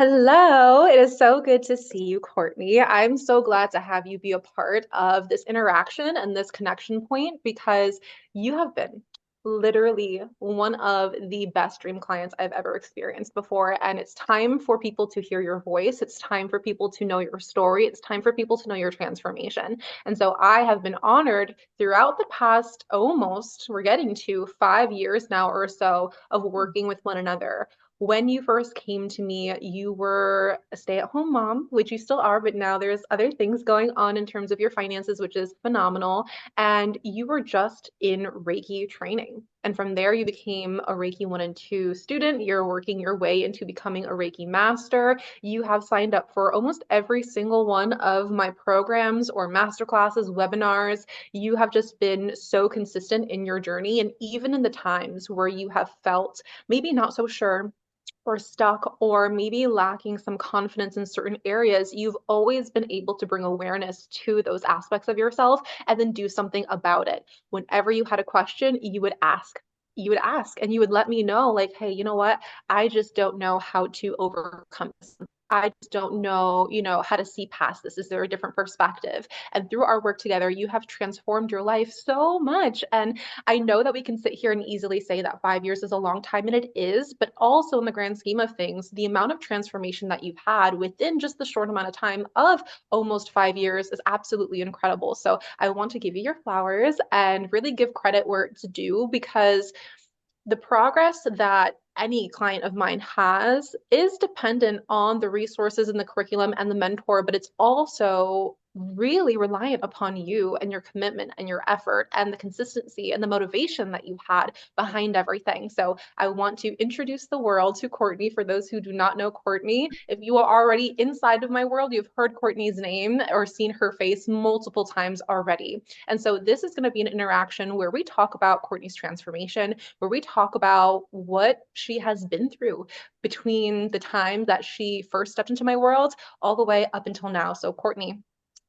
Hello, it is so good to see you, Courtney. I'm so glad to have you be a part of this interaction and this connection point because you have been literally one of the best dream clients I've ever experienced before. And it's time for people to hear your voice. It's time for people to know your story. It's time for people to know your transformation. And so I have been honored throughout the past almost, we're getting to 5 years now or so of working with one another. When you first came to me, you were a stay-at-home mom, which you still are, but now there's other things going on in terms of your finances, which is phenomenal. And you were just in Reiki training. And from there, you became a Reiki 1 and 2 student. You're working your way into becoming a Reiki master. You have signed up for almost every single one of my programs or masterclasses, webinars. You have just been so consistent in your journey. And even in the times where you have felt maybe not so sure or stuck or maybe lacking some confidence in certain areas, you've always been able to bring awareness to those aspects of yourself and then do something about it. Whenever you had a question, you would ask. You would ask and you would let me know, like, hey, you know what? I just don't know how to overcome this. I just don't know, how to see past this. Is there a different perspective? And through our work together, you have transformed your life so much. And I know that we can sit here and easily say that 5 years is a long time, and it is, but also in the grand scheme of things, the amount of transformation that you've had within just the short amount of time of almost 5 years is absolutely incredible. So I want to give you your flowers and really give credit where it's due because the progress that any client of mine has is dependent on the resources and the curriculum and the mentor, but it's also really reliant upon you and your commitment and your effort and the consistency and the motivation that you had behind everything. So I want to introduce the world to Courtney for those who do not know Courtney. If you are already inside of my world, you've heard Courtney's name or seen her face multiple times already. And so this is going to be an interaction where we talk about Courtney's transformation, where we talk about what she has been through between the time that she first stepped into my world all the way up until now. So Courtney,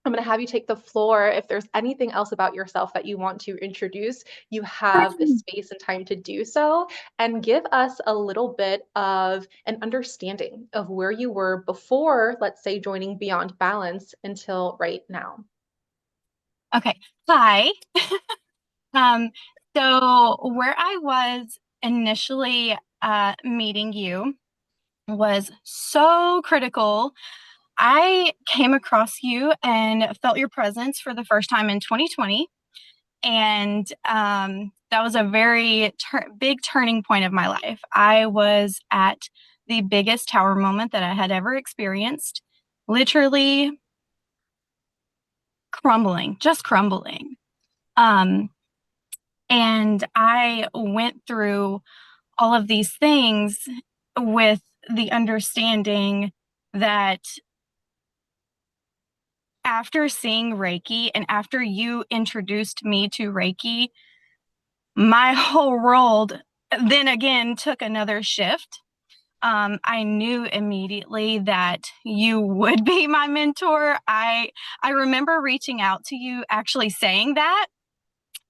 I'm going to have you take the floor. If there's anything else about yourself that you want to introduce, you have the space and time to do so, and give us a little bit of an understanding of where you were before, let's say, joining Beyond Balance until right now. Okay. Hi. Um, so where I was initially meeting you was so critical. I came across you and felt your presence for the first time in 2020. And that was a very big turning point of my life. I was at the biggest tower moment that I had ever experienced, literally crumbling, just crumbling. Um, And I went through all of these things with the understanding that after seeing Reiki and after you introduced me to Reiki, my whole world then again took another shift. I knew immediately that you would be my mentor. I remember reaching out to you, actually saying that.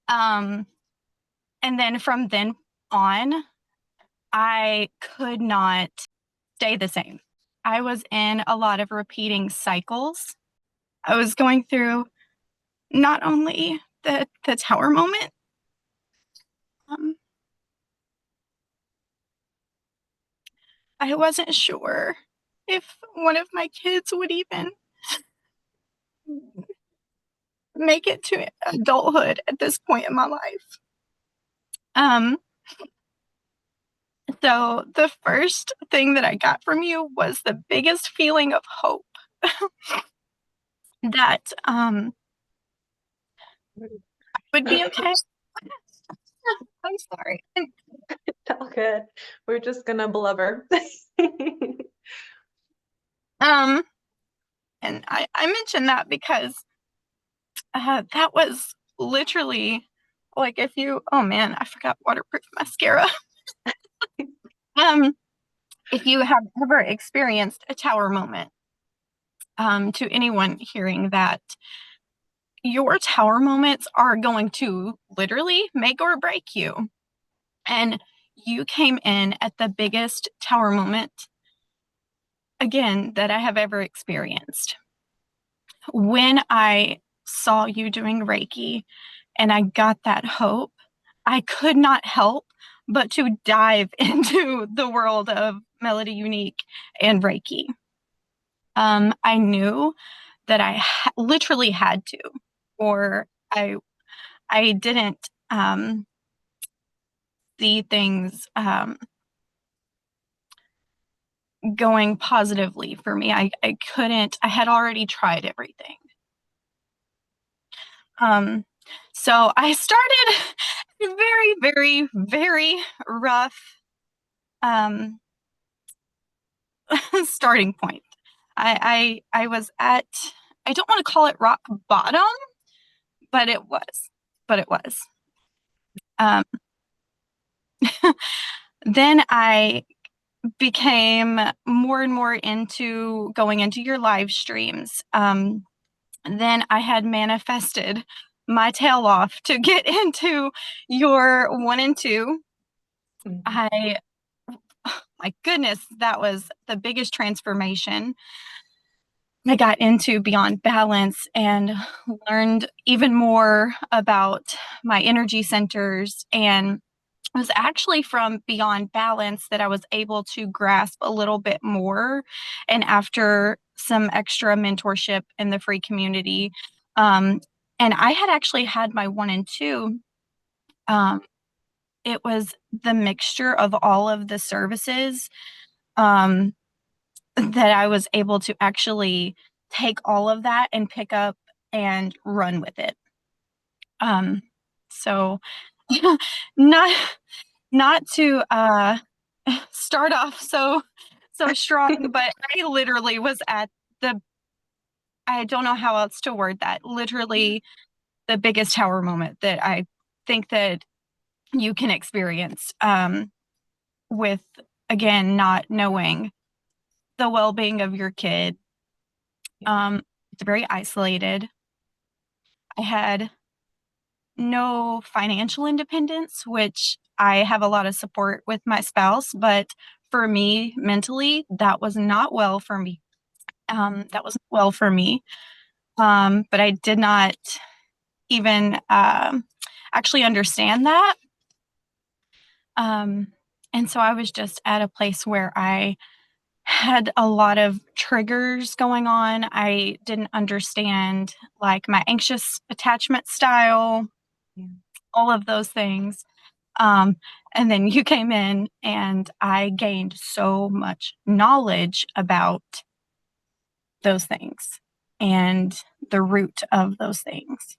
And then from then on, I could not stay the same. I was in a lot of repeating cycles. I was going through not only the tower moment, um, I wasn't sure if one of my kids would even make it to adulthood at this point in my life. Um, so the first thing that I got from you was the biggest feeling of hope that would be okay. I'm sorry. All good. We're just gonna blubber. Um, and I mentioned that because that was literally like if you, oh man, I forgot waterproof mascara. Um, if you have ever experienced a tower moment, to anyone hearing that, your tower moments are going to literally make or break you. And you came in at the biggest tower moment again, that I have ever experienced. When I saw you doing Reiki and I got that hope, I could not help but to dive into the world of Melody Unique and Reiki. I knew that I literally had to, or I didn't see things going positively for me. I couldn't, I had already tried everything. Um, so I started very, very, very rough um, starting point. I was at, I don't want to call it rock bottom, but it was, but it was. Um, then I became more and more into going into your live streams. Then I had manifested my tail off to get into your 1 and 2. Mhm. I, my goodness, that was the biggest transformation. I got into Beyond Balance and learned even more about my energy centers. And it was actually from Beyond Balance that I was able to grasp a little bit more. And after some extra mentorship in the free community, um, and I had actually had my 1 and 2. Um, it was the mixture of all of the services um, that I was able to actually take all of that and pick up and run with it. Um, so not not to start off so strong, but I literally was at the I don't know how else to word that. Literally the biggest tower moment that I think that you can experience with again not knowing the well-being of your kid. Yeah. It's very isolated. I had no financial independence, which I have a lot of support with my spouse, but for me mentally, that was not well for me. That wasn't well for me. But I did not even actually understand that. Um, and so I was just at a place where I had a lot of triggers going on. I didn't understand like my anxious attachment style, Yeah. all of those things. Um, and then you came in and I gained so much knowledge about those things and the root of those things.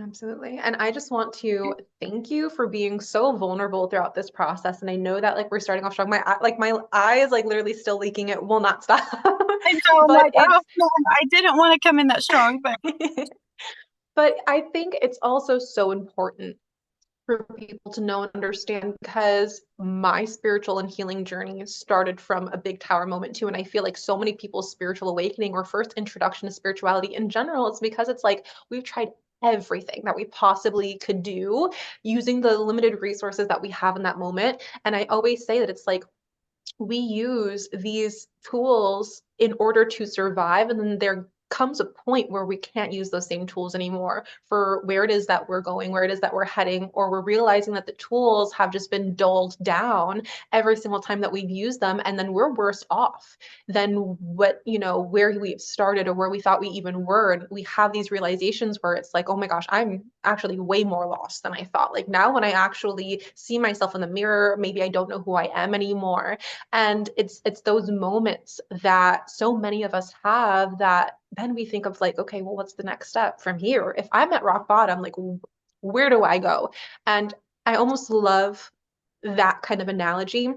Absolutely. And I just want to thank you for being so vulnerable throughout this process. And I know that like we're starting off strong. My eye is like literally still leaking. It will not stop. I know, I'm But like, oh it's man, I didn't want to come in that strong, but but I think it's also so important for people to know and understand because my spiritual and healing journey started from a big tower moment too. And I feel like so many people's spiritual awakening or first introduction to spirituality in general, it's because it's like we've tried everything that we possibly could do using the limited resources that we have in that moment. And I always say that it's like we use these tools in order to survive, and then there comes a point where we can't use those same tools anymore for where it is that we're going, where it is that we're heading, or we're realizing that the tools have just been dulled down every single time that we've used them, and then we're worse off than what, where we've started or where we thought we even were. And we have these realizations where it's like, oh my gosh, I'm actually way more lost than I thought. Like now when I actually see myself in the mirror, maybe I don't know who I am anymore. And it's those moments that so many of us have that then we think of like, okay, well, what's the next step from here? If I'm at rock bottom, like where do I go? And I almost love that kind of analogy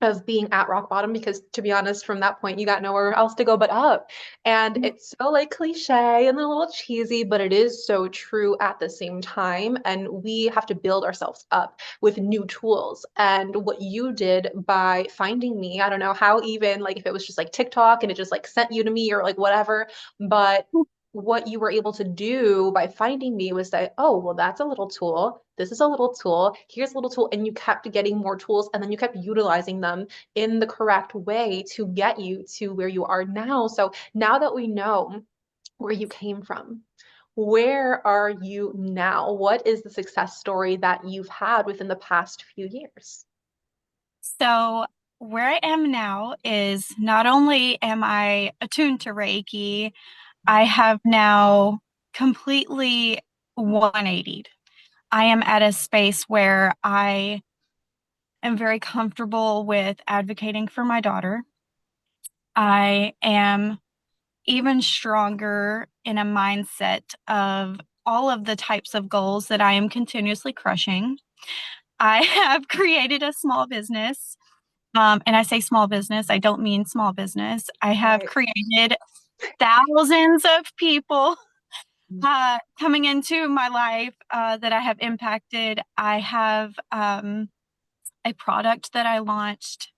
of being at rock bottom because to be honest, from that point you got nowhere else to go but up. And it's so like cliche and a little cheesy, but it is so true at the same time. And we have to build ourselves up with new tools. And what you did by finding me, I don't know how, even like if it was just like TikTok and it just like sent you to me or like whatever, but what you were able to do by finding me was say, oh, well, that's a little tool. This is a little tool. Here's a little tool. And you kept getting more tools and then you kept utilizing them in the correct way to get you to where you are now. So now that we know where you came from, where are you now? What is the success story that you've had within the past few years? So where I am now is not only am I attuned to Reiki, I have now completely 180'd. I am at a space where I am very comfortable with advocating for my daughter. I am even stronger in a mindset of all of the types of goals that I am continuously crushing. I have created a small business. And I say small business, I don't mean small business. I have Right. created thousands of people coming into my life that I have impacted. I have a product that I launched.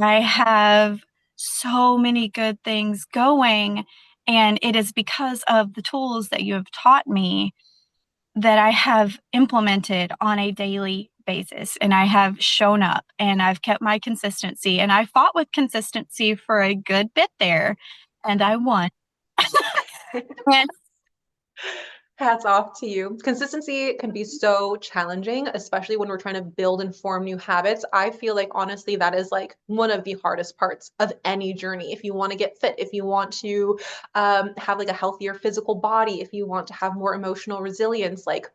I have so many good things going. And it is because of the tools that you have taught me that I have implemented on a daily basis. And I have shown up and I've kept my consistency. And I fought with consistency for a good bit there and I won. And Hats off to you. Consistency can be so challenging, especially when we're trying to build and form new habits. I feel like honestly, that is like one of the hardest parts of any journey. If you want to get fit, if you want to have like a healthier physical body, if you want to have more emotional resilience, like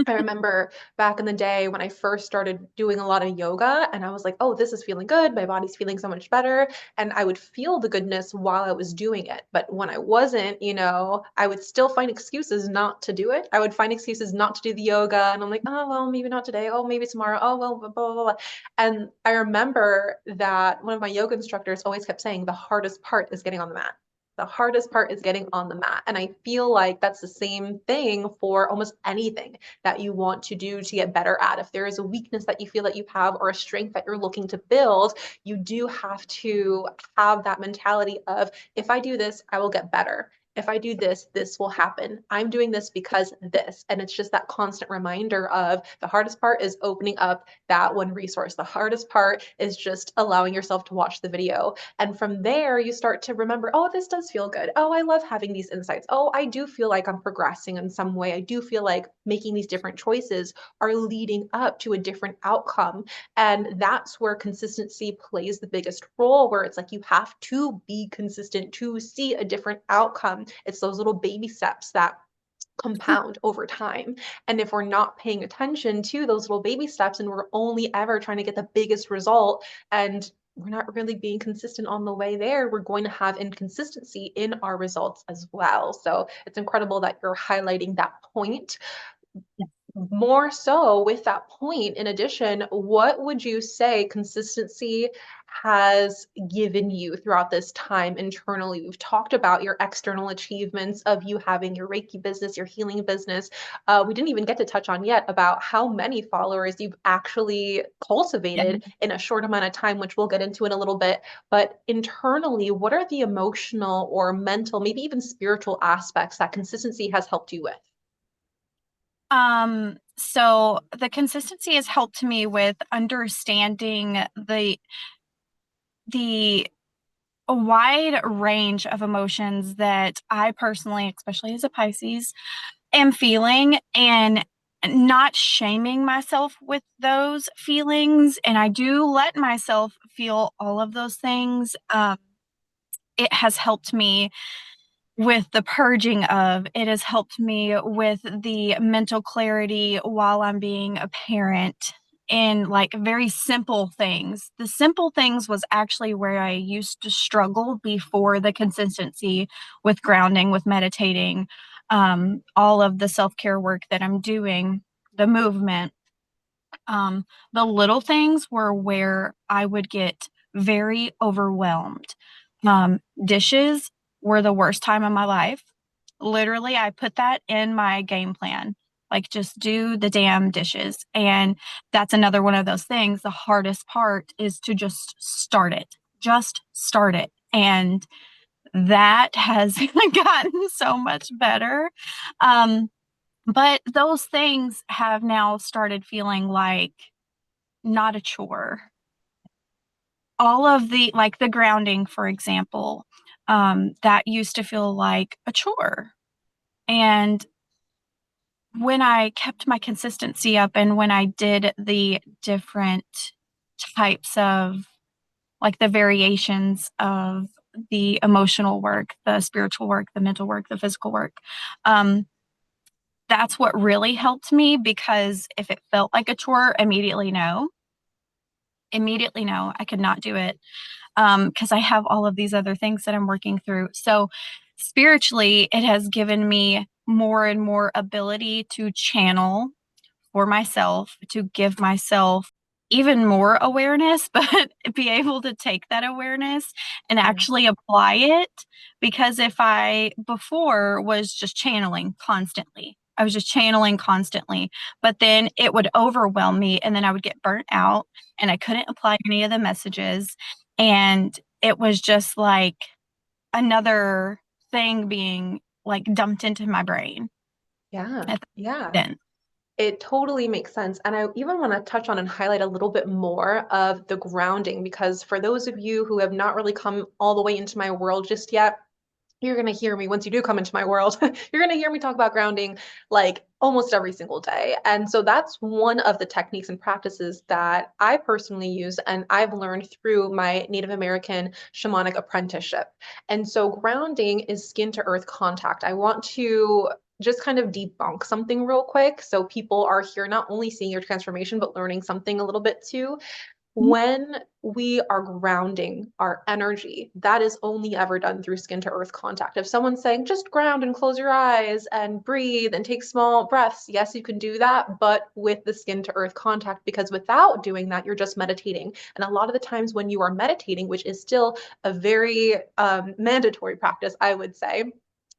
I remember back in the day when I first started doing a lot of yoga and I was like, oh, this is feeling good. My body's feeling so much better. And I would feel the goodness while I was doing it. But when I wasn't, I would still find excuses not to do it. I would find excuses not to do the yoga. And I'm like, oh, well, maybe not today. Oh, maybe tomorrow. Oh, well, blah, blah, blah, blah. And I remember that one of my yoga instructors always kept saying the hardest part is getting on the mat. The hardest part is getting on the mat. And I feel like that's the same thing for almost anything that you want to do to get better at. If there is a weakness that you feel that you have or a strength that you're looking to build, you do have to have that mentality of if I do this, I will get better. If I do this, this will happen. I'm doing this because this. And it's just that constant reminder of the hardest part is opening up that one resource. The hardest part is just allowing yourself to watch the video. And from there, you start to remember, oh, this does feel good. Oh, I love having these insights. Oh, I do feel like I'm progressing in some way. I do feel like making these different choices are leading up to a different outcome. And that's where consistency plays the biggest role, where it's like you have to be consistent to see a different outcome. It's those little baby steps that compound over time. And if we're not paying attention to those little baby steps and we're only ever trying to get the biggest result and we're not really being consistent on the way there, we're going to have inconsistency in our results as well. So it's incredible that you're highlighting that point. More so with that point, in addition, what would you say consistency has given you throughout this time internally? We've talked about your external achievements of you having your Reiki business, your healing business. We didn't even get to touch on yet about how many followers you've actually yeah. cultivated in a short amount of time, which we'll get into in a little bit. But internally, what are the emotional or mental, maybe even spiritual aspects that consistency has helped you with? So the consistency has helped me with understanding the wide range of emotions that I personally, especially as a Pisces, am feeling and not shaming myself with those feelings. And I do let myself feel all of those things. It has helped me with the purging of, it has helped me with the mental clarity while I'm being a parent in like very simple things. The simple things was actually where I used to struggle before the consistency with grounding, with meditating, all of the self-care work that I'm doing, the movement. The little things were where I would get very overwhelmed. Dishes were the worst time of my life. Literally, I put that in my game plan. Like, just do the damn dishes. And that's another one of those things. The hardest part is to just start it. Just start it. And that has gotten so much better. Um, but those things have now started feeling like not a chore. All of the, like the grounding, for example, that used to feel like a chore. And when I kept my consistency up and when I did the different types of, like the variations of the emotional work, the spiritual work, the mental work, the physical work, um, that's what really helped me because if it felt like a chore, immediately no, I could not do it because I have all of these other things that I'm working through. So spiritually, it has given me more and more ability to channel for myself, to give myself even more awareness, but be able to take that awareness and Yeah. actually apply it. Because if I before was just channeling constantly, I was just channeling constantly, but then it would overwhelm me and then I would get burnt out and I couldn't apply any of the messages. And it was just like another thing being like dumped into my brain Yeah. at Yeah. then. It totally makes sense. And I even want to touch on and highlight a little bit more of the grounding, because for those of you who have not really come all the way into my world just yet, you're going to hear me once you do come into my world. You're going to hear me talk about grounding like almost every single day. And so that's one of the techniques and practices that I personally use and I've learned through my Native American shamanic apprenticeship. And so grounding is skin to earth contact. I want to just kind of debunk something real quick so people are here not only seeing your transformation but learning something a little bit too. When we are grounding our energy, that is only ever done through skin to earth contact. If someone's saying just ground and close your eyes and breathe and take small breaths, yes, you can do that, but with the skin to earth contact, because without doing that, you're just meditating. And a lot of the times when you are meditating, which is still a very mandatory practice, I would say,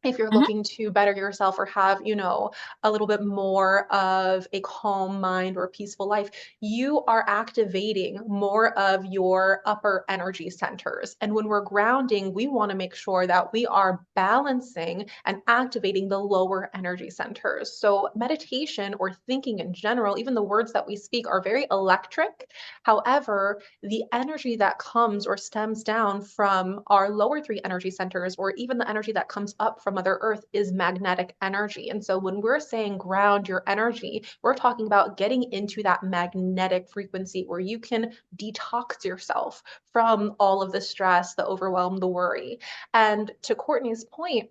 if you're Mhm. looking to better yourself or have, a little bit more of a calm mind or a peaceful life, you are activating more of your upper energy centers. And when we're grounding, we want to make sure that we are balancing and activating the lower energy centers. So, meditation or thinking in general, even the words that we speak are very electric. However, the energy that comes or stems down from our lower three energy centers, or even the energy that comes up from Mother Earth, is magnetic energy. And so, when we're saying ground your energy, we're talking about getting into that magnetic frequency where you can detox yourself from all of the stress, the overwhelm, the worry. And to Courtney's point,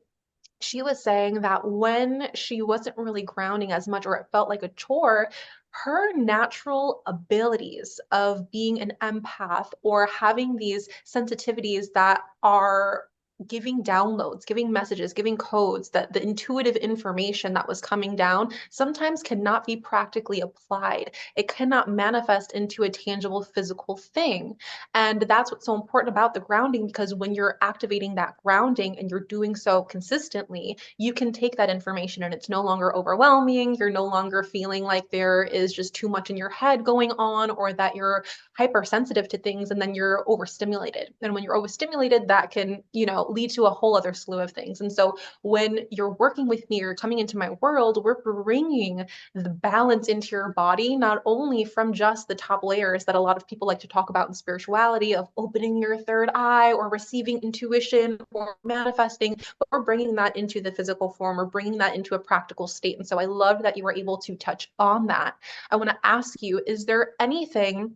she was saying that when she wasn't really grounding as much or it felt like a chore, her natural abilities of being an empath or having these sensitivities that are giving downloads, giving messages, giving codes, that the intuitive information that was coming down sometimes cannot be practically applied. It cannot manifest into a tangible physical thing. And that's what's so important about the grounding, because when you're activating that grounding and you're doing so consistently, you can take that information and it's no longer overwhelming. You're no longer feeling like there is just too much in your head going on or that you're hypersensitive to things and then you're overstimulated. And when you're overstimulated, that can, lead to a whole other slew of things. And so when you're working with me or coming into my world, we're bringing the balance into your body, not only from just the top layers that a lot of people like to talk about in spirituality of opening your third eye or receiving intuition or manifesting, but we're bringing that into the physical form or bringing that into a practical state. And so I loved that you were able to touch on that. I want to ask you, is there anything,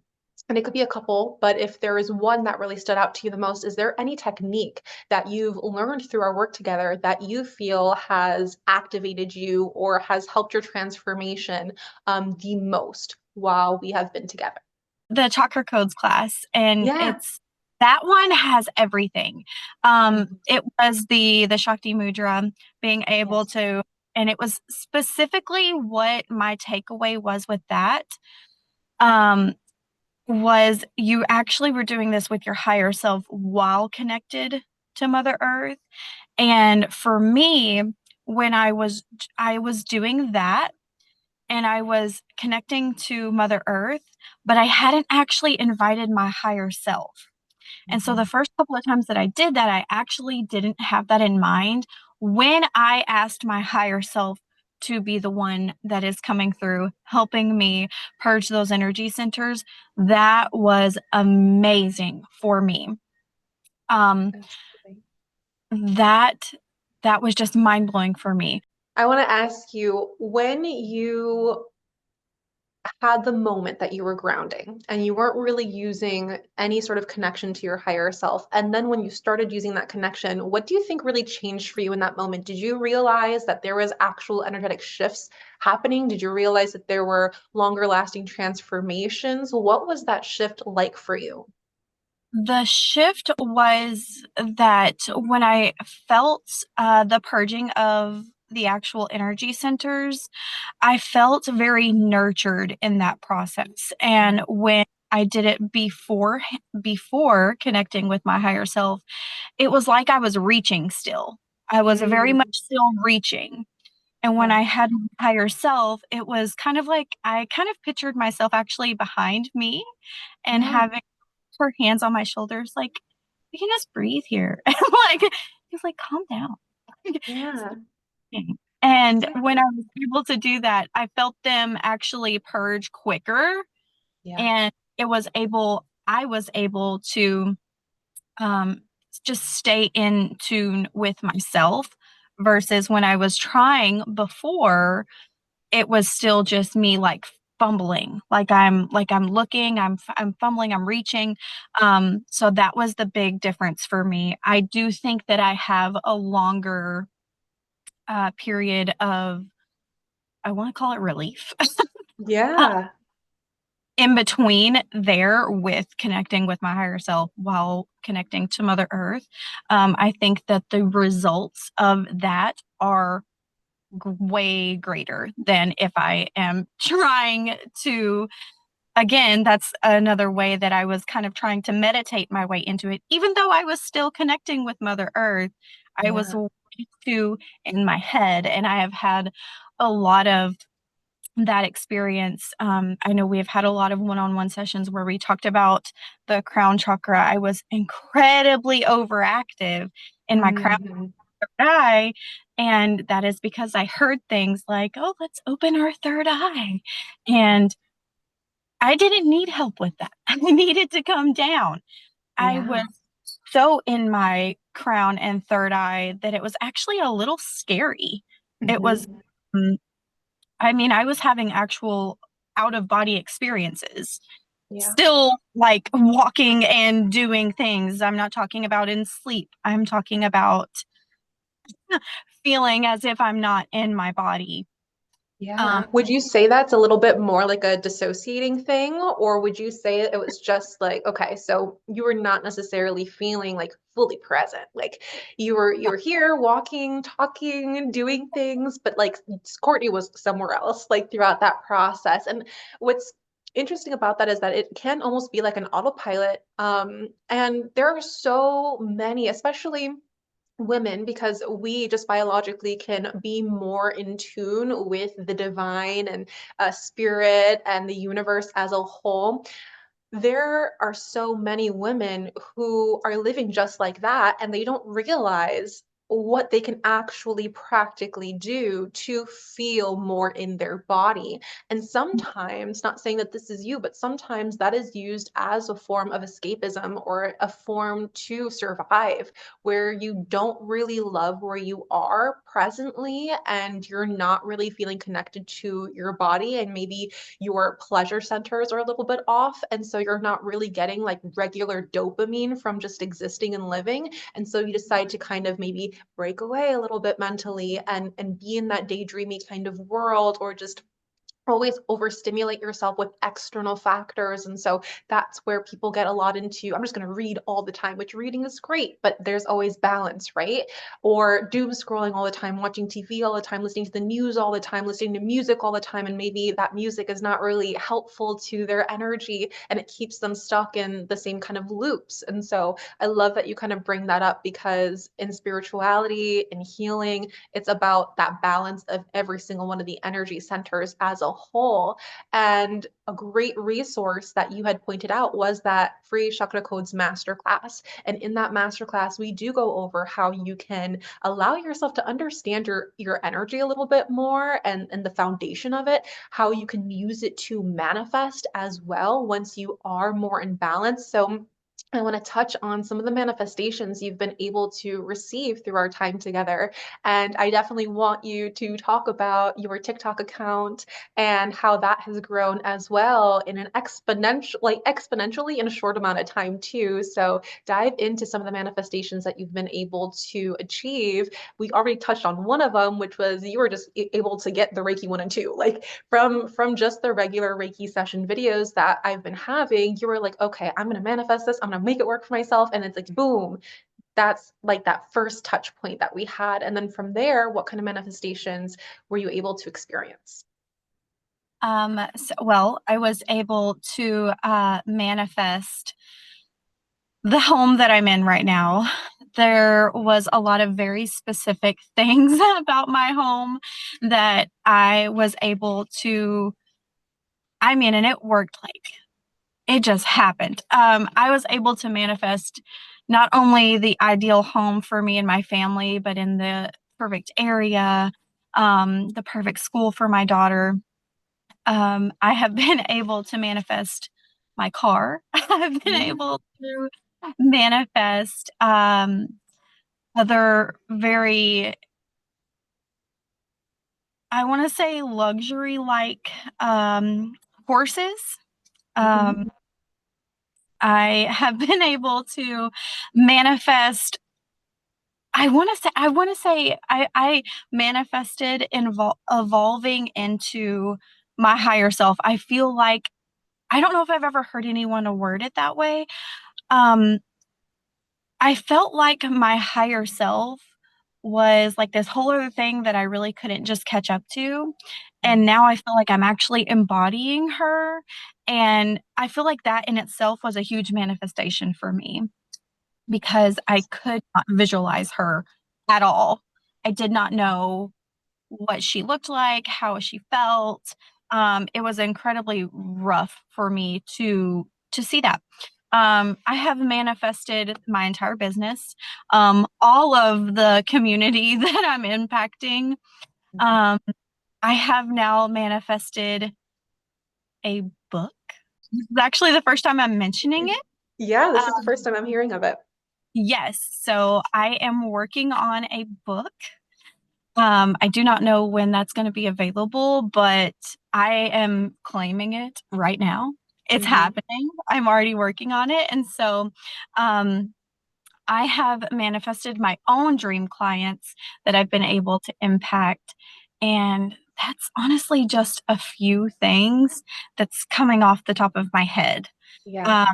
and it could be a couple, but if there is one that really stood out to you the most, is there any technique that you've learned through our work together that you feel has activated you or has helped your transformation the most while we have been together? The chakra codes class, and Yeah. it's that one has everything. Mhm. It was the Shakti Mudra, being able Yes. to, and it was specifically what my takeaway was with that. Um, was you actually were doing this with your higher self while connected to Mother Earth. And for me, when I was doing that and I was connecting to Mother Earth, but I hadn't actually invited my higher self. And so Mhm. the first couple of times that I did that, I actually didn't have that in mind. When I asked my higher self to be the one that is coming through, helping me purge those energy centers, that was amazing for me. Um, Absolutely. that that was just mind blowing for me. I want to ask you, when you had the moment that you were grounding and you weren't really using any sort of connection to your higher self, and then when you started using that connection, what do you think really changed for you in that moment? Did you realize that there was actual energetic shifts happening? Did you realize that there were longer lasting transformations? What was that shift like for you? The shift was that when I felt the purging of the actual energy centers, I felt very nurtured in that process. And when I did it before connecting with my higher self, it was like I was reaching still. I was very much Mm, still reaching. And when yeah. I had my higher self, it was kind of like I kind of pictured myself actually behind me and Yeah. having her hands on my shoulders, like, we can just breathe here. Like, he's like, calm down. Yeah. And when I Exactly. was able to do that, I felt them actually purge quicker. Yeah. And I was able to um, just stay in tune with myself versus when I was trying before, it was still just me like fumbling, like I'm looking, I'm fumbling, I'm reaching. So that was the big difference for me. I do think that I have a longer period of, I want to call it relief, Yeah. in between there with connecting with my higher self while connecting to Mother Earth. I think that the results of that are way greater than if I am trying to, again, that's another way that I was kind of trying to meditate my way into it. Even though I was still connecting with Mother Earth, I was Yeah. way too in my head, and I have had a lot of that experience. I know we have had a lot of one-on-one sessions where we talked about the crown chakra. I was incredibly overactive in my crown Mhm. eye. And that is because I heard things like, oh, let's open our third eye. And I didn't need help with that. I needed to come down. I was Yeah. so in my crown and third eye that it was actually a little scary. It was, Mhm. mm, I mean, I was having actual out of body experiences, Yeah. still like walking and doing things. I'm not talking about in sleep. I'm talking about feeling as if I'm not in my body. Yeah. Um, Would you say that's a little bit more like a dissociating thing, or would you say it was just like, okay, so you were not necessarily feeling like fully present. Like you were here walking, talking, doing things, but like Courtney was somewhere else, like throughout that process. And what's interesting about that is that it can almost be like an autopilot. And there are so many, especially women, because we just biologically can be more in tune with the divine and spirit and the universe as a whole. There are so many women who are living just like that, and they don't realize what they can actually practically do to feel more in their body. And sometimes, not saying that this is you, but sometimes that is used as a form of escapism or a form to survive, where you don't really love where you are presently and you're not really feeling connected to your body, and maybe your pleasure centers are a little bit off. And so you're not really getting like regular dopamine from just existing and living. And so you decide to kind of maybe break away a little bit mentally and be in that daydreamy kind of world, or just always overstimulate yourself with external factors. And so that's where people get a lot into, I'm just going to read all the time, which reading is great, but there's always balance, right? Or doom scrolling all the time, watching TV all the time, listening to the news all the time, listening to music all the time. And maybe that music is not really helpful to their energy and it keeps them stuck in the same kind of loops. And so I love that you kind of bring that up, because in spirituality and healing, it's about that balance of every single one of the energy centers as a whole. And a great resource that you had pointed out was that free Chakra Codes masterclass. And in that masterclass, we do go over how you can allow yourself to understand your energy a little bit more and the foundation of it, how you can use it to manifest as well once you are more in balance. So I want to touch on some of the manifestations you've been able to receive through our time together. And I definitely want you to talk about your TikTok account and how that has grown as well in an exponentially in a short amount of time too. So dive into some of the manifestations that you've been able to achieve. We already touched on one of them, which was you were just able to get the Reiki 1 and 2. Like from just the regular Reiki session videos that I've been having, you were like, okay, I'm going to manifest this. I'm going to make it work for myself. And it's like, boom, that's like that first touch point that we had. And then from there, what kind of manifestations were you able to experience? Well, I was able to manifest the home that I'm in right now. There was a lot of very specific things about my home that I was able to, and it worked like it just happened. I was able to manifest not only the ideal home for me and my family, but in the perfect area, the perfect school for my daughter. I have been able to manifest my car. I've been Mhm. able to manifest other very, I want to say, luxury like horses. Mhm. Um, I have been able to manifest. I manifested evolving into my higher self. I feel like I don't know if I've ever heard anyone word it that way. Um, I felt like my higher self was like this whole other thing that I really couldn't just catch up to. And now I feel like I'm actually embodying her. And I feel like that in itself was a huge manifestation for me because I could not visualize her at all. I did not know what she looked like, how she felt. It was incredibly rough for me to see that. I have manifested my entire business, all of the community that I'm impacting. Mhm. Um, I have now manifested a book. This is actually the first time I'm mentioning it. Yeah, this is the Um, first time I'm hearing of it. yes, so I am working on a book. I do not know when that's going to be available, but I am claiming it right now. It's Mhm. happening. I'm already working on it. And so, um, I have manifested my own dream clients that I've been able to impact. And that's honestly just a few things that's coming off the top of my head. Yeah.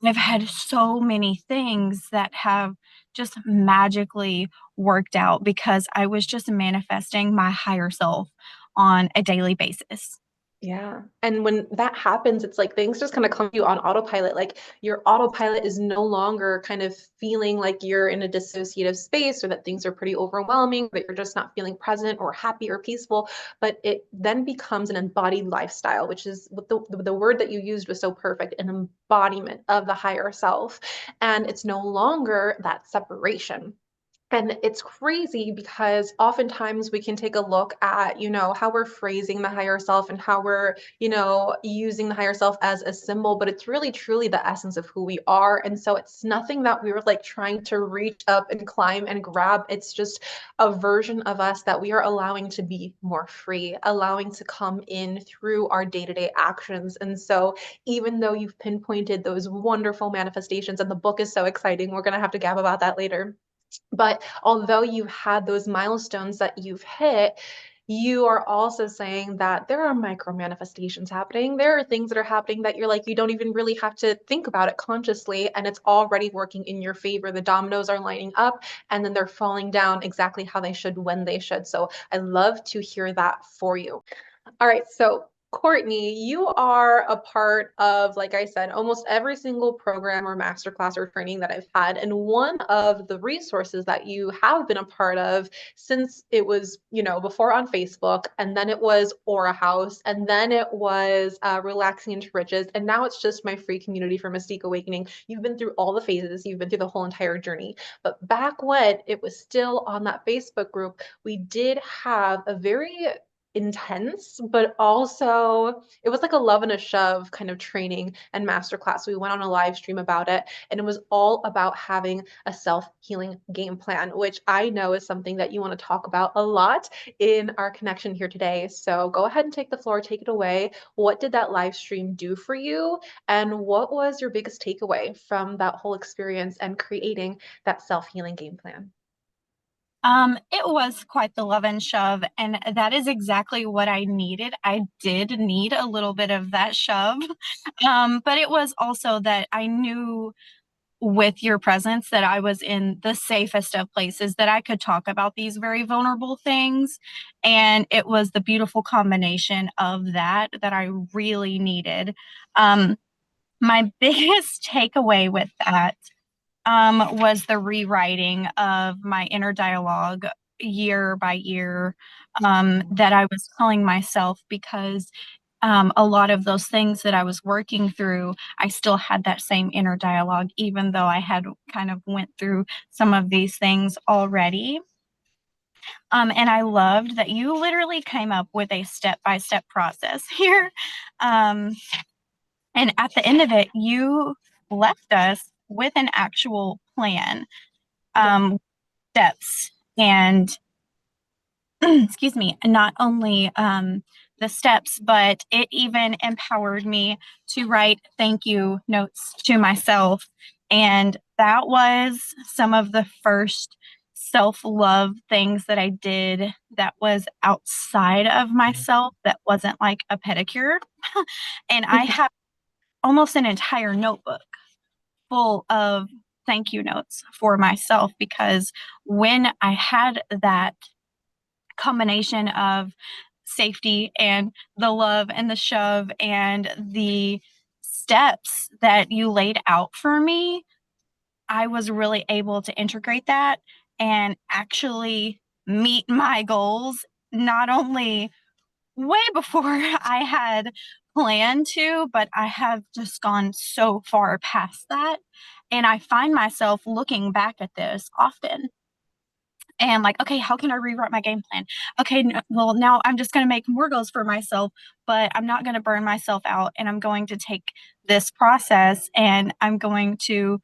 I've had so many things that have just magically worked out because I was just manifesting my higher self on a daily basis. Yeah. And when that happens, it's like things just kind of come to you on autopilot. Like your autopilot is no longer kind of feeling like you're in a dissociative space or that things are pretty overwhelming, that you're just not feeling present or happy or peaceful. But it then becomes an embodied lifestyle, which is what the word that you used was so perfect, an embodiment of the higher self. And it's no longer that separation. And it's crazy because oftentimes we can take a look at, how we're phrasing the higher self and how we're, using the higher self as a symbol, but it's really truly the essence of who we are. And so it's nothing that we were like trying to reach up and climb and grab. It's just a version of us that we are allowing to be more free, allowing to come in through our day-to-day actions. And so even though you've pinpointed those wonderful manifestations, and the book is so exciting, we're going to have to gab about that later. But although you've had those milestones that you've hit, you are also saying that there are micro manifestations happening. There are things that are happening that you're like, you don't even really have to think about it consciously, and it's already working in your favor. The dominoes are lining up, and then they're falling down exactly how they should when they should. So I love to hear that for you. All right, so Courtney, you are a part of, like I said, almost every single program or masterclass or training that I've had. And one of the resources that you have been a part of since it was, before on Facebook, and then it was Aura House, and then it was Relaxing into Riches, and now it's just my free community for Mystique Awakening. You've been through all the phases, you've been through the whole entire journey. But back when it was still on that Facebook group, we did have a very intense, but also it was like a love and a shove kind of training and masterclass. We went on a live stream about it, and it was all about having a self-healing game plan, which I know is something that you want to talk about a lot in our connection here today. So go ahead and take the floor, take it away. What did that live stream do for you? And what was your biggest takeaway from that whole experience and creating that self-healing game plan? It was quite the love and shove, and that is exactly what I needed. I did need a little bit of that shove. But it was also that I knew with your presence that I was in the safest of places that I could talk about these very vulnerable things. And it was the beautiful combination of that I really needed. My biggest takeaway with that was the rewriting of my inner dialogue year by year, that I was telling myself, because a lot of those things that I was working through, I still had that same inner dialogue, even though I had kind of went through some of these things already. And I loved that you literally came up with a step-by-step process here. Um, and at the end of it, you left us with an actual plan, Yeah. steps, and excuse me, not only the steps, but it even empowered me to write thank you notes to myself. And that was some of the first self love things that I did that was outside of myself, that wasn't like a pedicure. And I have almost an entire notebook full of thank you notes for myself, because when I had that combination of safety and the love and the shove and the steps that you laid out for me, I was really able to integrate that and actually meet my goals, not only way before I had planned to, but I have just gone so far past that. And I find myself looking back at this often and like, okay, how can I rewrite my game plan? Okay, well, now I'm just going to make more goals for myself, but I'm not going to burn myself out. And I'm going to take this process and I'm going to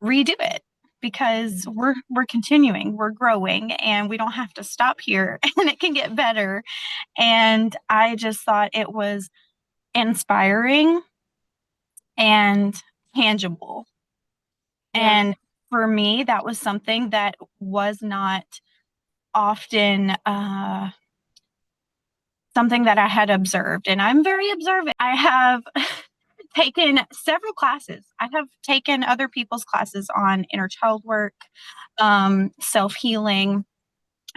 redo it, because we're continuing, we're growing, and we don't have to stop here and it can get better. And I just thought it was inspiring and tangible. Yeah. And for me, that was something that was not often something that I had observed. And I'm very observant. I have taken several classes. I have taken other people's classes on inner child work, self healing.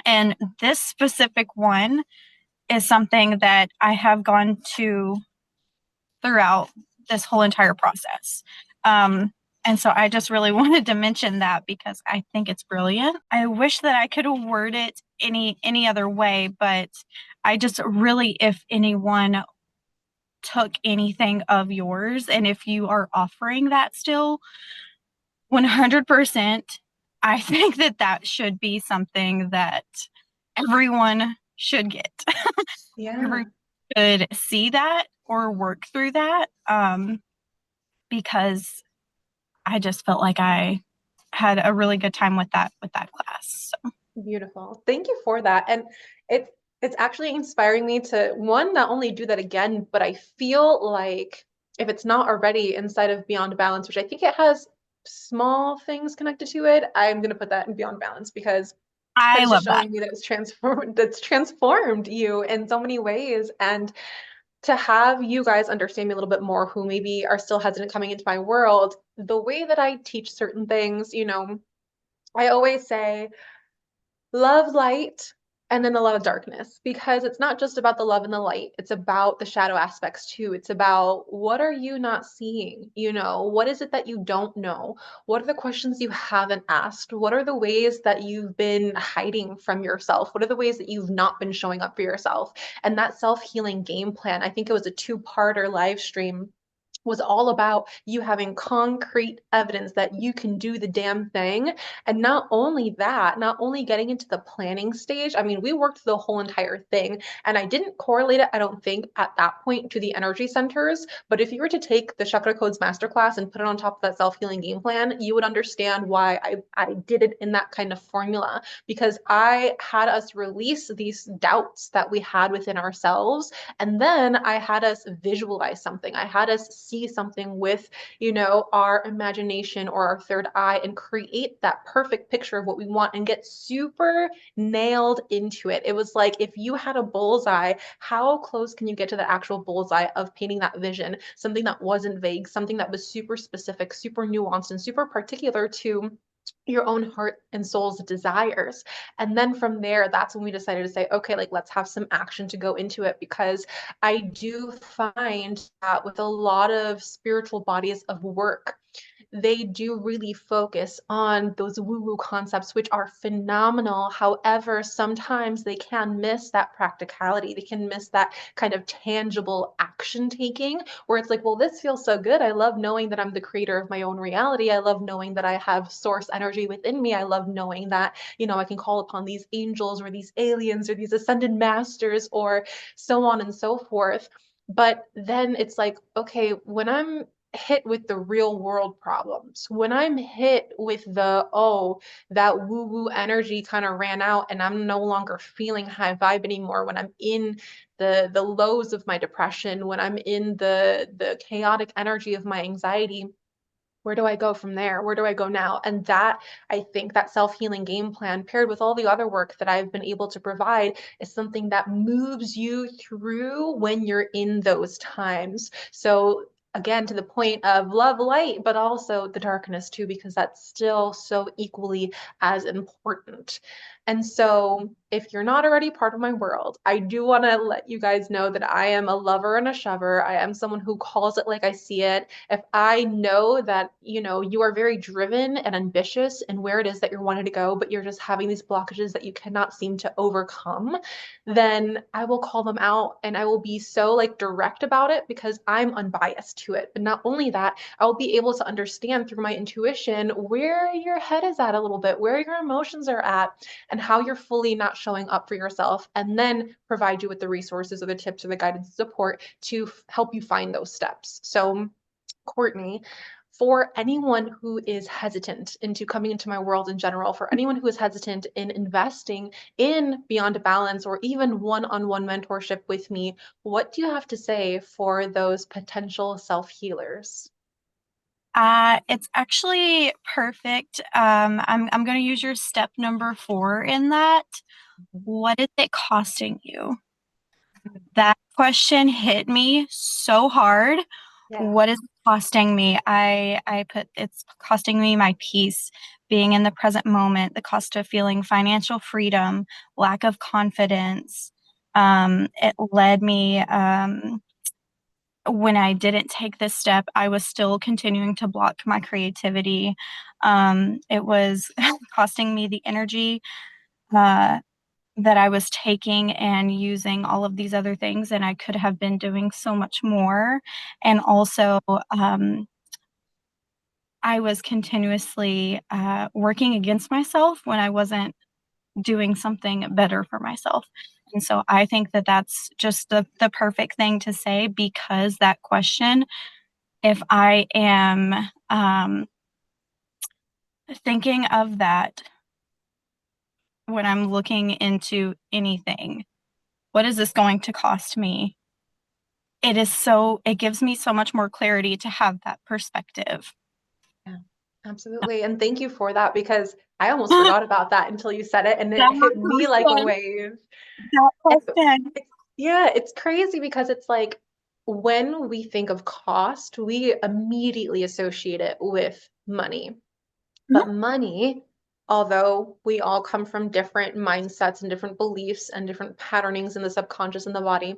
And this specific one is something that I have gone to throughout this whole entire process. And so I just really wanted to mention that because I think it's brilliant. I wish that I could word it any other way, but I just really, if anyone took anything of yours and if you are offering that still 100%, I think that should be something that everyone should get. Yeah. Everyone should see that or work through that, because I just felt like I had a really good time with that class. So. Beautiful. Thank you for that. And it's actually inspiring me to one, not only do that again, but I feel like if it's not already inside of Beyond Balance, which I think it has small things connected to it, I'm gonna put that in Beyond Balance because I it's just love that. showing me that it's transformed you in so many ways. And to have you guys understand me a little bit more who maybe are still hesitant coming into my world, the way that I teach certain things, I always say love light, And then a lot of darkness, because it's not just about the love and the light. It's about the shadow aspects too. It's about what are you not seeing? You know, what is it that you don't know? What are the questions you haven't asked? What are the ways that you've been hiding from yourself? What are the ways that you've not been showing up for yourself? And that self-healing game plan, I think it was a two-parter live stream, was all about you having concrete evidence that you can do the damn thing. And not only that, not only getting into the planning stage, I mean, we worked the whole entire thing, and I didn't correlate it, I don't think, at that point to the energy centers. But if you were to take the Chakra Codes Masterclass and put it on top of that self-healing game plan, you would understand why I did it in that kind of formula, because I had us release these doubts that we had within ourselves. And then I had us visualize something. I had us see something with, you know, our imagination or our third eye, and create that perfect picture of what we want and get super nailed into it. It was like if you had a bullseye, how close can you get to the actual bullseye of painting that vision? Something that wasn't vague, something that was super specific, super nuanced, and super particular to your own heart and soul's desires. And then from there, that's when we decided to say, okay, like let's have some action to go into it, because I do find that with a lot of spiritual bodies of work, they do really focus on those woo-woo concepts, which are phenomenal. However, sometimes they can miss that practicality. They can miss that kind of tangible action taking, where it's like, well, this feels so good. I love knowing that I'm the creator of my own reality. I love knowing that I have source energy within me. I love knowing that, you know, I can call upon these angels or these aliens or these ascended masters or so on and so forth. But then it's like, okay, when I'm hit with the real world problems, when I'm hit with the, oh, that woo woo energy kind of ran out and I'm no longer feeling high vibe anymore, when I'm in the lows of my depression, when I'm in the chaotic energy of my anxiety, where do I go from there? Where do I go now? And that, I think, that self-healing game plan paired with all the other work that I've been able to provide is something that moves you through when you're in those times. So again, to the point of love light, but also the darkness too, because that's still so equally as important. And so if you're not already part of my world, I do want to let you guys know that I am a lover and a shover. I am someone who calls it like I see it. If I know that, you know, you are very driven and ambitious in where it is that you're wanting to go, but you're just having these blockages that you cannot seem to overcome, then I will call them out, and I will be so like direct about it because I'm unbiased to it. But not only that, I'll be able to understand through my intuition where your head is at a little bit, where your emotions are at, and how you're fully not showing up for yourself, and then provide you with the resources or the tips or the guidance support to help you find those steps. So Courtney, for anyone who is hesitant into coming into my world in general, for anyone who is hesitant in investing in Beyond Balance or even one-on-one mentorship with me, what do you have to say for those potential self-healers? It's actually perfect. I'm going to use your step number 4 in that. What is it costing you? That question hit me so hard. Yeah. What is it costing me? I put it's costing me my peace, being in the present moment, the cost of feeling financial freedom, lack of confidence. It led me when I didn't take this step, I was still continuing to block my creativity. It was costing me the energy uh, that I was taking and using all of these other things, and I could have been doing so much more. And also, I was continuously working against myself when I wasn't doing something better for myself. And so I think that that's just the perfect thing to say, because that question, if I am thinking of that when I'm looking into anything, what is this going to cost me? It gives me so much more clarity to have that perspective. Yeah, absolutely. And thank you for that, because I almost that forgot about that until you said it, and it hit me like a question, wave. that And question. yeah, it's crazy because it's like when we think of cost, we immediately associate it with money. Mhm. But money although we all come from different mindsets and different beliefs and different patternings in the subconscious and the body,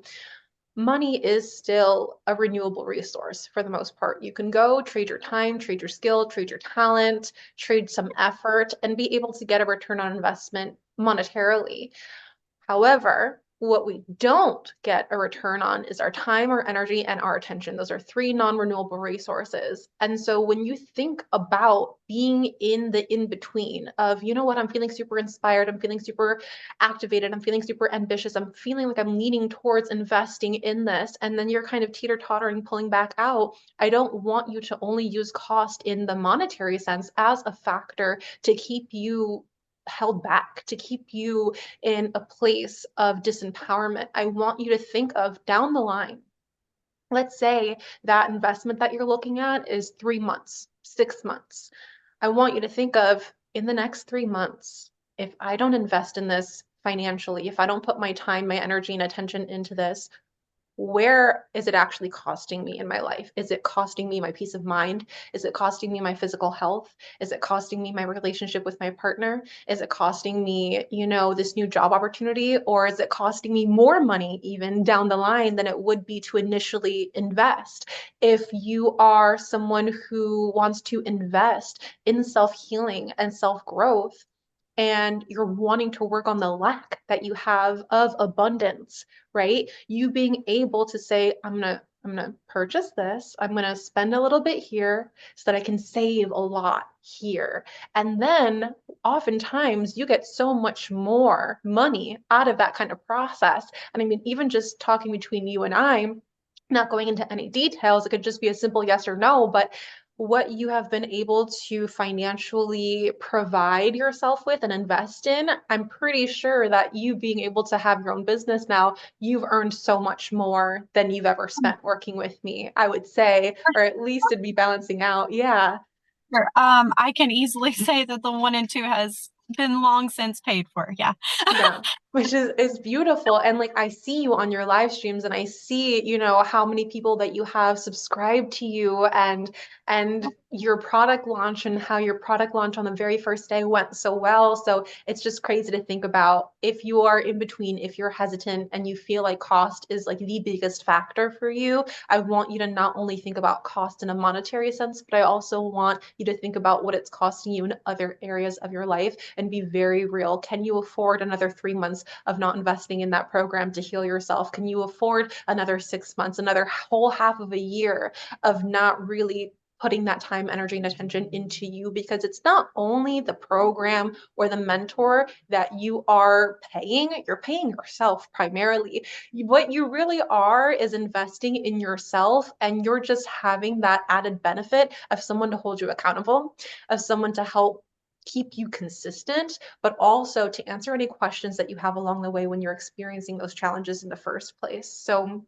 money is still a renewable resource for the most part. You can go trade your time, trade your skill, trade your talent, trade some effort, and be able to get a return on investment monetarily. However, what we don't get a return on is our time, our energy, and our attention. Those are three non-renewable resources. And so when you think about being in the in-between of, you know what, I'm feeling super inspired, I'm feeling super activated, I'm feeling super ambitious, I'm feeling like I'm leaning towards investing in this, and then you're kind of teeter-tottering, pulling back out, I don't want you to only use cost in the monetary sense as a factor to keep you held back, to keep you in a place of disempowerment. I want you to think of down the line. Let's say that investment that you're looking at is 3 months, 6 months. I want you to think of in the next 3 months, if I don't invest in this financially, if I don't put my time, my energy, and attention into this, where is it actually costing me in my life? Is it costing me my peace of mind? Is it costing me my physical health? Is it costing me my relationship with my partner? Is it costing me, this new job opportunity? Or is it costing me more money even down the line than it would be to initially invest? If you are someone who wants to invest in self-healing and self-growth, and you're wanting to work on the lack that you have of abundance, right? You being able to say, I'm gonna purchase this. I'm gonna spend a little bit here so that I can save a lot here. And then oftentimes you get so much more money out of that kind of process. And I mean, even just talking between you and I, not going into any details, it could just be a simple yes or no, but what you have been able to financially provide yourself with and invest in, I'm pretty sure that you being able to have your own business now, you've earned so much more than you've ever spent working with me, I would say, or at least it'd be balancing out. Yeah. Sure. I can easily say that the 1 and 2 has been long since paid for. Yeah. Yeah, which is beautiful. And like I see you on your live streams and I see, how many people that you have subscribed to you and your product launch and how your product launch on the very first day went so well. So it's just crazy to think about if you are in between, if you're hesitant and you feel like cost is like the biggest factor for you, I want you to not only think about cost in a monetary sense, but I also want you to think about what it's costing you in other areas of your life and be very real. Can you afford another 3 months of not investing in that program to heal yourself? Can you afford another 6 months, another whole half of a year of not really putting that time, energy, and attention into you? Because it's not only the program or the mentor that you are paying, you're paying yourself primarily. What you really are is investing in yourself, and you're just having that added benefit of someone to hold you accountable, of someone to help keep you consistent, but also to answer any questions that you have along the way when you're experiencing those challenges in the first place. So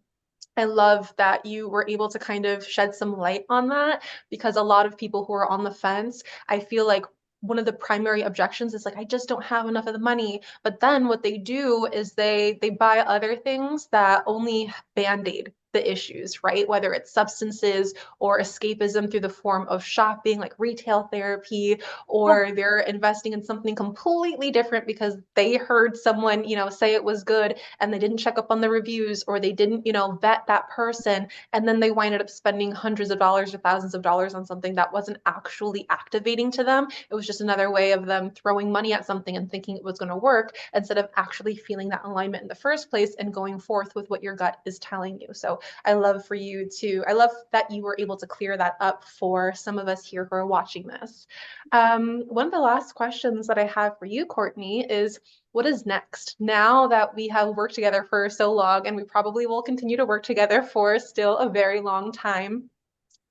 I love that you were able to kind of shed some light on that, because a lot of people who are on the fence, I feel like one of the primary objections is like, I just don't have enough of the money. But then what they do is they buy other things that only band-aid the issues, right? Whether it's substances or escapism through the form of shopping, like retail therapy, or they're investing in something completely different because they heard someone, say it was good and they didn't check up on the reviews, or they didn't, vet that person, and then they winded up spending hundreds of dollars or thousands of dollars on something that wasn't actually activating to them. It was just another way of them throwing money at something and thinking it was going to work instead of actually feeling that alignment in the first place and going forth with what your gut is telling you. So I love that you were able to clear that up for some of us here who are watching this. One of the last questions that I have for you, Courtney, is what is next? Now that we have worked together for so long, and we probably will continue to work together for still a very long time,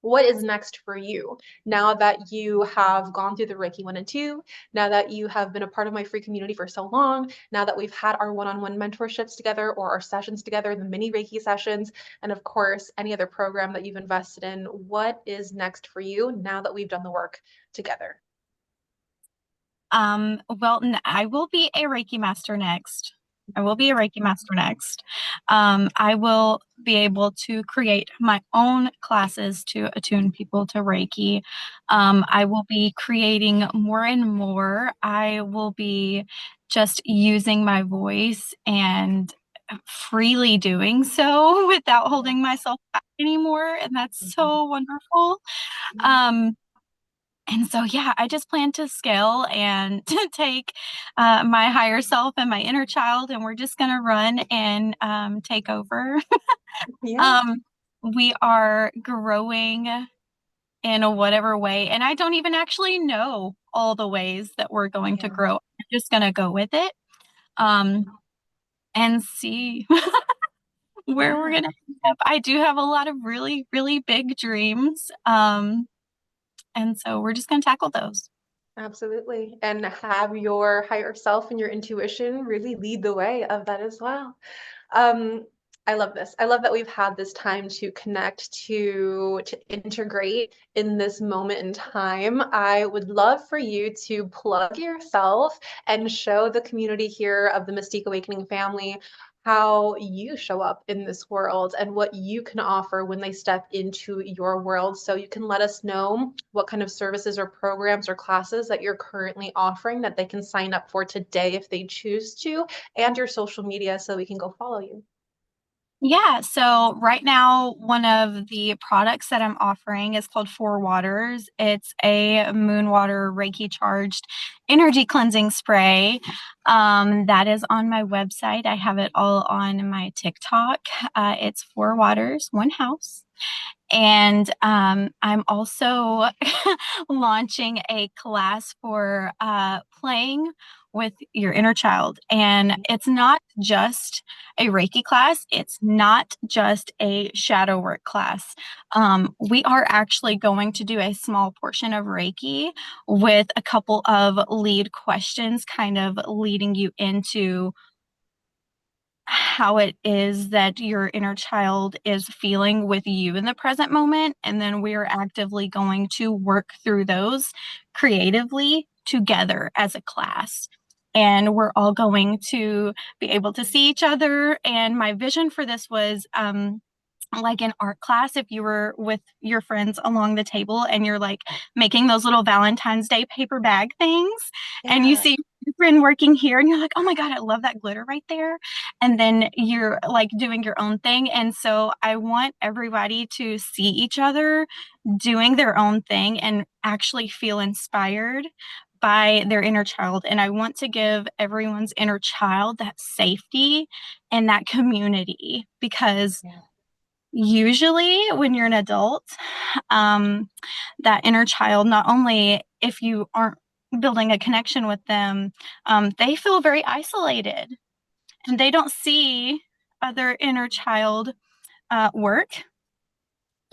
what is next for you now that you have gone through the Reiki 1 and 2, now that you have been a part of my free community for so long, now that we've had our one-on-one mentorships together or our sessions together, the mini Reiki sessions, and of course, any other program that you've invested in, what is next for you now that we've done the work together? Well, I will be a Reiki master next. I will be a Reiki master next. I will be able to create my own classes to attune people to Reiki. I will be creating more and more. I will be just using my voice and freely doing so without Yeah. holding myself back anymore. And that's Mhm. so wonderful. Yeah. Um, and so, yeah, I just plan to scale and to take my higher self and my inner child, and we're just going to run and take over. Yeah. Um, we are growing in a whatever way, and I don't even actually know all the ways that we're going to Yeah. grow. I'm just going to go with it and see where we're Yeah. going to end up. I do have a lot of really, really big dreams. And so we're just going to tackle those. Absolutely. And have your higher self and your intuition really lead the way of that as well. Um, I love this. I love that we've had this time to connect, to integrate in this moment in time. I would love for you to plug yourself and show the community here of the Mystique Awakening family how you show up in this world and what you can offer when they step into your world. So you can let us know what kind of services or programs or classes that you're currently offering that they can sign up for today if they choose to, and your social media so we can go follow you. Yeah, so right now, one of the products that I'm offering is called Four Waters. It's a moon water Reiki charged energy cleansing spray. That is on my website. I have it all on my TikTok. It's Four Waters, One House. And I'm also launching a class for playing with your inner child. And it's not just a Reiki class, it's not just a shadow work class. We are actually going to do a small portion of Reiki with a couple of lead questions, kind of leading you into how it is that your inner child is feeling with you in the present moment. And then we are actively going to work through those creatively together as a class. And we're all going to be able to see each other. And my vision for this was like in art class, if you were with your friends along the table and you're like making those little Valentine's Day paper bag things, and you Yeah. see your friend working here, and you're like, oh my God, I love that glitter right there. And then you're like doing your own thing. And so I want everybody to see each other doing their own thing and actually feel inspired by their inner child. And I want to give everyone's inner child that safety and that community because Yeah. usually, when you're an adult, um, that inner child, not only if you aren't building a connection with them, they feel very isolated and they don't see other inner child work,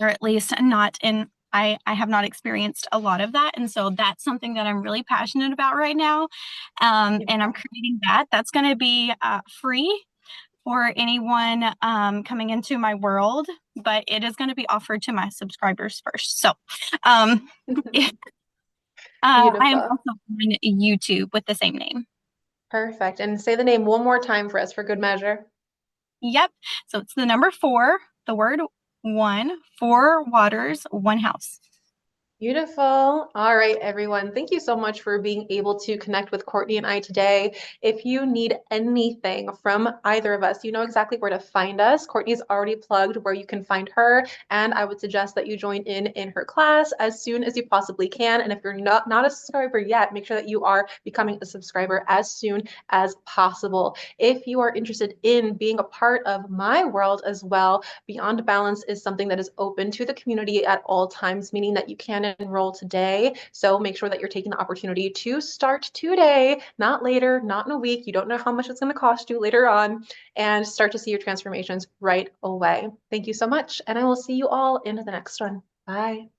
or at least not in. I have not experienced a lot of that. And so that's something that I'm really passionate about right now. And I'm Beautiful. creating that. That's going to be free for anyone coming into my world, but it is going to be offered to my subscribers first. So um, I am Beautiful. also on YouTube with the same name. Perfect. And say the name one more time for us for good measure. Yep. So it's the number four, the word one, four waters, one house. Beautiful. All right, everyone. Thank you so much for being able to connect with Courtney and I today. If you need anything from either of us, you know exactly where to find us. Courtney's already plugged where you can find her, and I would suggest that you join in her class as soon as you possibly can. And if you're not a subscriber yet, make sure that you are becoming a subscriber as soon as possible. If you are interested in being a part of my world as well, Beyond Balance is something that is open to the community at all times, meaning that you can enroll today. So make sure that you're taking the opportunity to start today, not later, not in a week. You don't know how much it's going to cost you later on, and start to see your transformations right away. Thank you so much. And I will see you all in the next one. Bye.